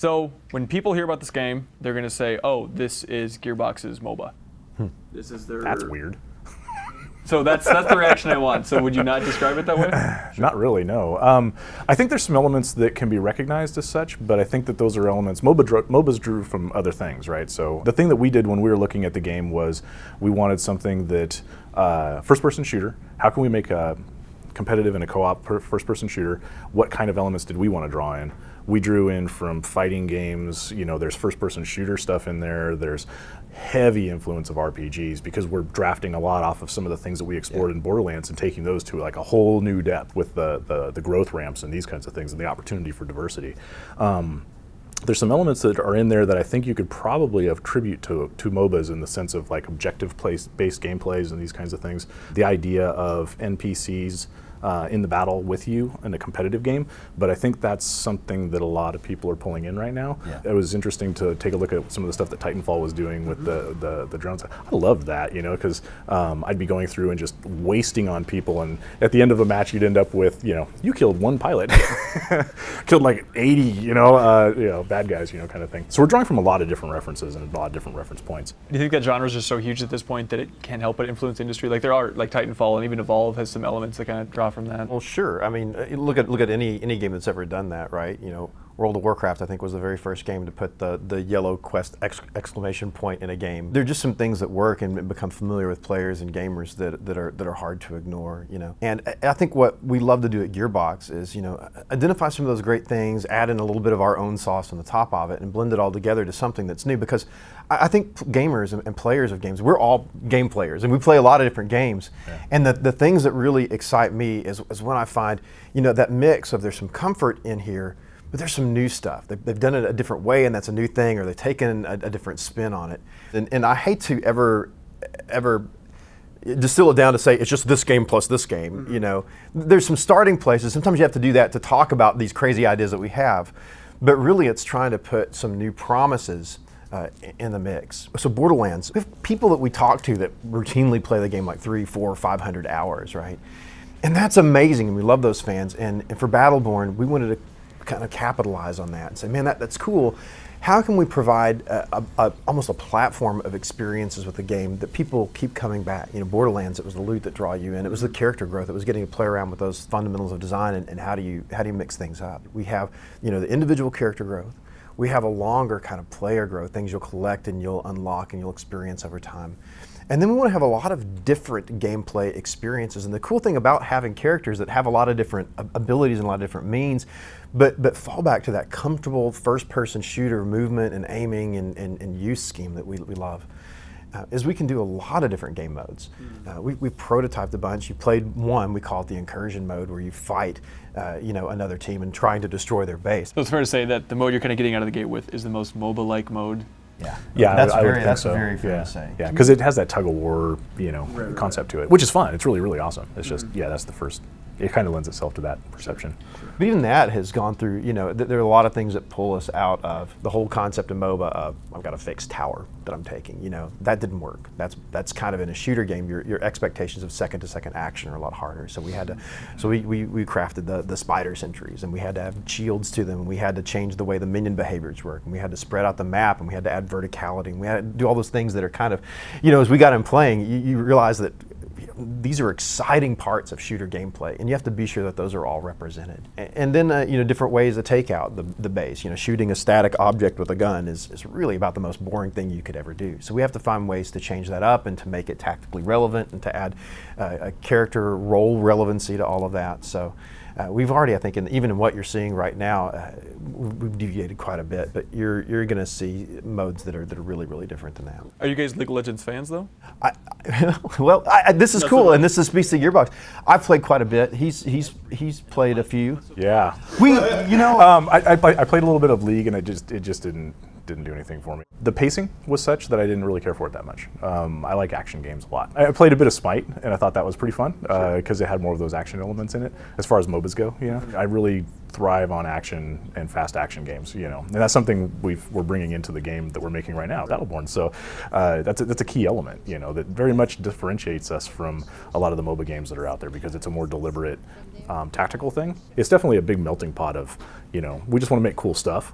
So when people hear about this game, they're going to say, "Oh, this is Gearbox's MOBA." This is their. That's weird. So that's the reaction I want. So would you not describe it that way? Not really, no. I think there's some elements that can be recognized as such, but I think that those are elements, MOBAs drew from other things, right? So the thing that we did when we were looking at the game was we wanted something that, first-person shooter, how can we make a competitive and a co-op first-person shooter? What kind of elements did we want to draw in? We drew in from fighting games, you know, there's first-person shooter stuff in there, there's heavy influence of RPGs because we're drafting a lot off of some of the things that we explored in Borderlands and taking those to like a whole new depth with the growth ramps and these kinds of things and the opportunity for diversity. There's some elements that are in there that I think you could probably attribute to MOBAs in the sense of like objective-based gameplays and these kinds of things. The idea of NPCs in the battle with you in a competitive game, but I think that's something that a lot of people are pulling in right now. Yeah. It was interesting to take a look at some of the stuff that Titanfall was doing with the drones. I loved that, you know, because I'd be going through and just wasting on people, and at the end of a match you'd end up with, you know, you killed one pilot, killed like 80, you know, bad guys, you know, kind of thing. So we're drawing from a lot of different references and a lot of different reference points. Do you think that genres are so huge at this point that it can't help but influence the industry? Like there are, like Titanfall and even Evolve has some elements that kind of draw from that. Well, sure. I mean, look at any game that's ever done that, right? You know, World of Warcraft, I think, was the very first game to put the yellow quest exclamation point in a game. There are just some things that work and become familiar with players and gamers that are hard to ignore, you know. And I think what we love to do at Gearbox is, you know, identify some of those great things, add in a little bit of our own sauce on the top of it, and blend it all together to something that's new. Because I think gamers and players of games, we're all game players, and we play a lot of different games. Yeah. And the things that really excite me is when I find, you know, that mix of there's some comfort in here, but there's some new stuff. They've done it a different way, and that's a new thing, or they've taken a different spin on it. And I hate to ever distill it down to say it's just this game plus this game. You know, there's some starting places. Sometimes you have to do that to talk about these crazy ideas that we have, but really it's trying to put some new promises in the mix. So Borderlands, we have people that we talk to that routinely play the game like 300, 400, 500 hours, right? And that's amazing, and we love those fans. And for Battleborn, we wanted to kind of capitalize on that and say, man, that's cool. How can we provide almost a platform of experiences with the game that people keep coming back? You know, Borderlands, it was the loot that draw you in. It was the character growth. It was getting to play around with those fundamentals of design and how do you mix things up. We have, you know, the individual character growth. We have a longer kind of player growth, things you'll collect and you'll unlock and you'll experience over time. And then we want to have a lot of different gameplay experiences. And the cool thing about having characters that have a lot of different abilities and a lot of different means, but fall back to that comfortable first-person shooter movement and aiming and use scheme that we love, is we can do a lot of different game modes. We prototyped a bunch. You played one, we call it the incursion mode, where you fight you know, another team and trying to destroy their base. So it's fair to say that the mode you're kind of getting out of the gate with is the most MOBA-like mode. Yeah, that's I would very, think so. Very fair to say. Yeah, because it has that tug of war, you know, concept to it, which is fun. It's really, really awesome. It's just, yeah, that's the first. It kind of lends itself to that perception. But even that has gone through, you know, there are a lot of things that pull us out of the whole concept of MOBA of, I've got a fixed tower that I'm taking, you know, that didn't work. That's kind of in a shooter game, your expectations of second-to-second action are a lot harder. So we had to, so we crafted the spider sentries, and we had to have shields to them, and we had to change the way the minion behaviors work, and we had to spread out the map, and we had to add verticality, and we had to do all those things that are kind of, you know, as we got in playing, you realize that these are exciting parts of shooter gameplay, and you have to be sure that those are all represented. And then, you know, different ways to take out the base. You know, shooting a static object with a gun is really about the most boring thing you could ever do. So we have to find ways to change that up and to make it tactically relevant and to add a character role relevancy to all of that. So we've already, I think, even in what you're seeing right now, we've deviated quite a bit, but you're going to see modes that are really, really different than that. Are you guys League of Legends fans, though? Well, this is cool, and this is speaks to Gearbox. I've played quite a bit. He's played a few. Yeah. You know, I played a little bit of League, and it just didn't do anything for me. The pacing was such that I didn't really care for it that much. I like action games a lot. I played a bit of Smite, and I thought that was pretty fun because it had more of those action elements in it. As far as MOBAs go, you know, I really thrive on action and fast action games, you know, and that's something we're bringing into the game that we're making right now, Battleborn. So that's a key element, you know, that very much differentiates us from a lot of the MOBA games that are out there, because it's a more deliberate tactical thing. It's definitely a big melting pot of, you know, we just want to make cool stuff,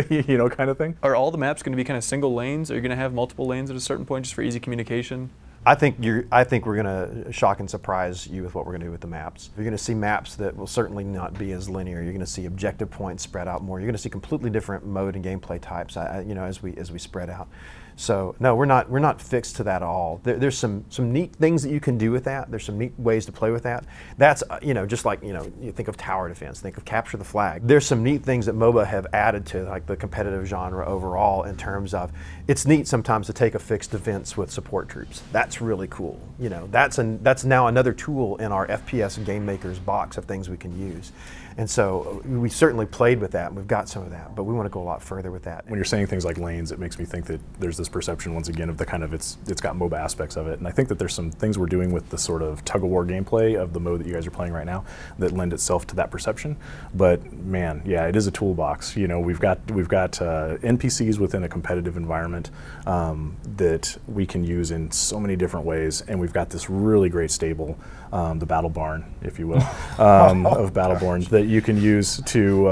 you know, kind of thing. Are all the maps going to be kind of single lanes? Are you going to have multiple lanes at a certain point just for easy communication? I think we're going to shock and surprise you with what we're going to do with the maps. You're going to see maps that will certainly not be as linear. You're going to see objective points spread out more. You're going to see completely different mode and gameplay types, you know, as we spread out. So no, we're not fixed to that at all. There's some neat things that you can do with that. There's some neat ways to play with that. That's you know, just like, you know, you think of tower defense, think of capture the flag. There's some neat things that MOBA have added to like the competitive genre overall, in terms of it's neat sometimes to take a fixed defense with support troops. That's really cool. You know, that's now another tool in our FPS game maker's box of things we can use. And so we certainly played with that, and we've got some of that, but we want to go a lot further with that. When you're saying things like lanes, it makes me think that there's this perception, once again, of the kind of it's got MOBA aspects of it. And I think that there's some things we're doing with the sort of tug-of-war gameplay of the mode that you guys are playing right now that lend itself to that perception. But man, yeah, it is a toolbox. You know, we've got NPCs within a competitive environment that we can use in so many different ways, and we've got this really great stable, the Battle Barn, if you will, of Battleborn that you can use to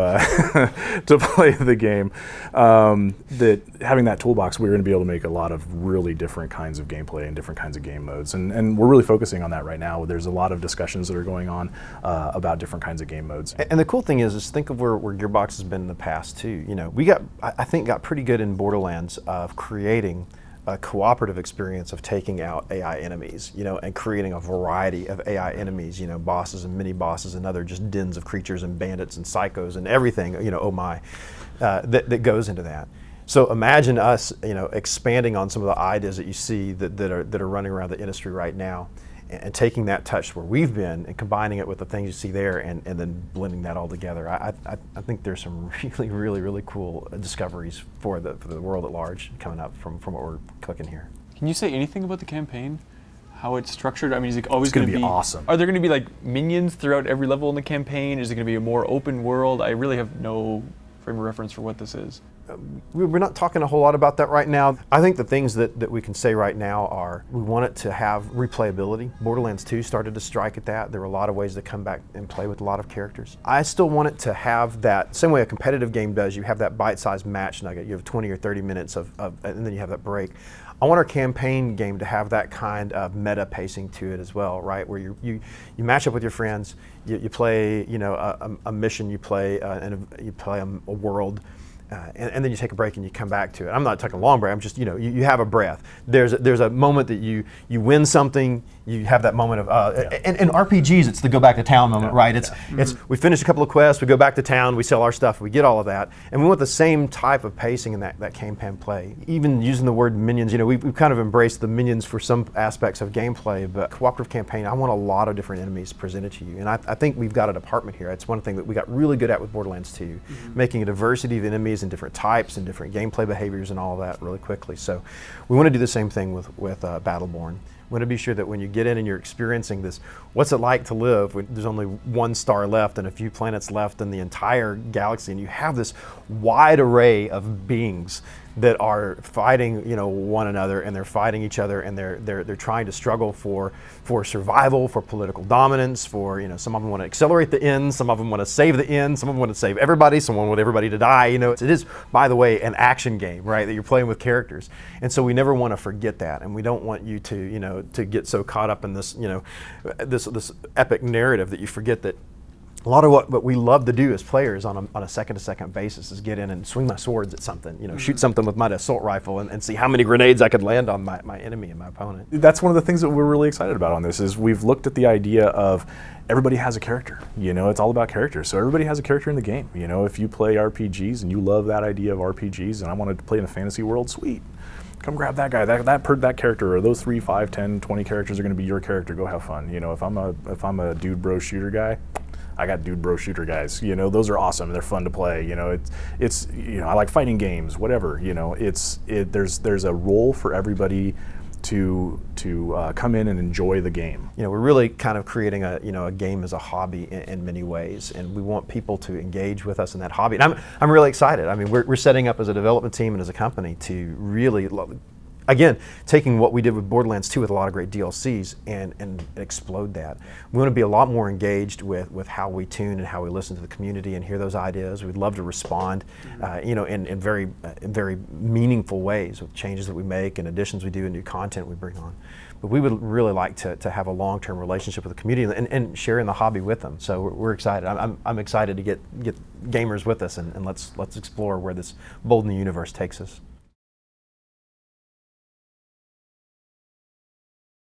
to play the game. That having that toolbox, we're going to be able to make a lot of really different kinds of gameplay and different kinds of game modes, and we're really focusing on that right now. There's a lot of discussions that are going on about different kinds of game modes. And the cool thing is think of where Gearbox has been in the past too. You know, we I think got pretty good in Borderlands of creating a cooperative experience of taking out AI enemies, you know, and creating a variety of AI enemies, you know, bosses and mini bosses and other just dens of creatures and bandits and psychos and everything, you know, oh my, that goes into that. So imagine us, you know, expanding on some of the ideas that you see that are running around the industry right now, and taking that touch where we've been and combining it with the things you see there, and then blending that all together. I think there's some really cool discoveries for the world at large coming up from what we're cooking here. Can you say anything about the campaign? How it's structured? I mean, is it always going to be awesome? Are there going to be like minions throughout every level in the campaign? Is it going to be a more open world? I really have no frame of reference for what this is. We're not talking a whole lot about that right now. I think the things that we can say right now are we want it to have replayability. Borderlands 2 started to strike at that. There were a lot of ways to come back and play with a lot of characters. I still want it to have that, same way a competitive game does, you have that bite-sized match nugget, you have 20 or 30 minutes and then you have that break. I want our campaign game to have that kind of meta pacing to it as well, right? Where you match up with your friends, you play, you know, a mission, you play a world, and then you take a break and you come back to it. I'm not taking a long break. I'm just, you know, you have a breath. There's a moment that you win something. You have that moment of and in RPGs, it's the go back to town moment, right? It's we finish a couple of quests, we go back to town, we sell our stuff, we get all of that, and we want the same type of pacing in that campaign play. Even using the word minions, you know, we've kind of embraced the minions for some aspects of gameplay, but cooperative campaign, I want a lot of different enemies presented to you, and I think we've got a department here. It's one thing that we got really good at with Borderlands 2, making a diversity of enemies and different types and different gameplay behaviors and all of that really quickly. So we want to do the same thing with Battleborn. We want to be sure that when you get in and you're experiencing this, what's it like to live when there's only one star left and a few planets left in the entire galaxy, and you have this wide array of beings that are fighting, you know, one another, and they're fighting each other, and they're trying to struggle for survival, for political dominance, for, you know, some of them want to accelerate the end, some of them want to save the end, some of them want to save everybody, someone want everybody to die. You know, it is, by the way, an action game, right? That you're playing with characters, and so we never want to forget that, and we don't want you to, you know, to get so caught up in this, you know, this epic narrative that you forget that a lot of what we love to do as players on a second-to-second basis is get in and swing my swords at something, you know, shoot something with my assault rifle and see how many grenades I could land on my enemy and my opponent. That's one of the things that we're really excited about on this, is we've looked at the idea of everybody has a character. You know, it's all about characters. So everybody has a character in the game. You know, if you play RPGs and you love that idea of RPGs and I wanted to play in a fantasy world, sweet. Come grab that guy, that character, or those 3, 5, 10, 20 characters are going to be your character. Go have fun. You know, if I'm a dude bro shooter guy, I got dude bro shooter guys. You know, those are awesome and they're fun to play. You know, it's you know, I like fighting games, whatever. You know, there's a role for everybody to come in and enjoy the game. You know, we're really kind of creating a game as a hobby in many ways, and we want people to engage with us in that hobby. And I'm really excited. I mean, we're setting up as a development team and as a company to really again, taking what we did with Borderlands 2 with a lot of great DLCs and explode that. We want to be a lot more engaged with how we tune and how we listen to the community and hear those ideas. We'd love to respond, you know, in very meaningful ways with changes that we make and additions we do and new content we bring on. But we would really like to have a long-term relationship with the community and sharing the hobby with them. So we're excited. I'm excited to get gamers with us and let's explore where this bold new universe takes us.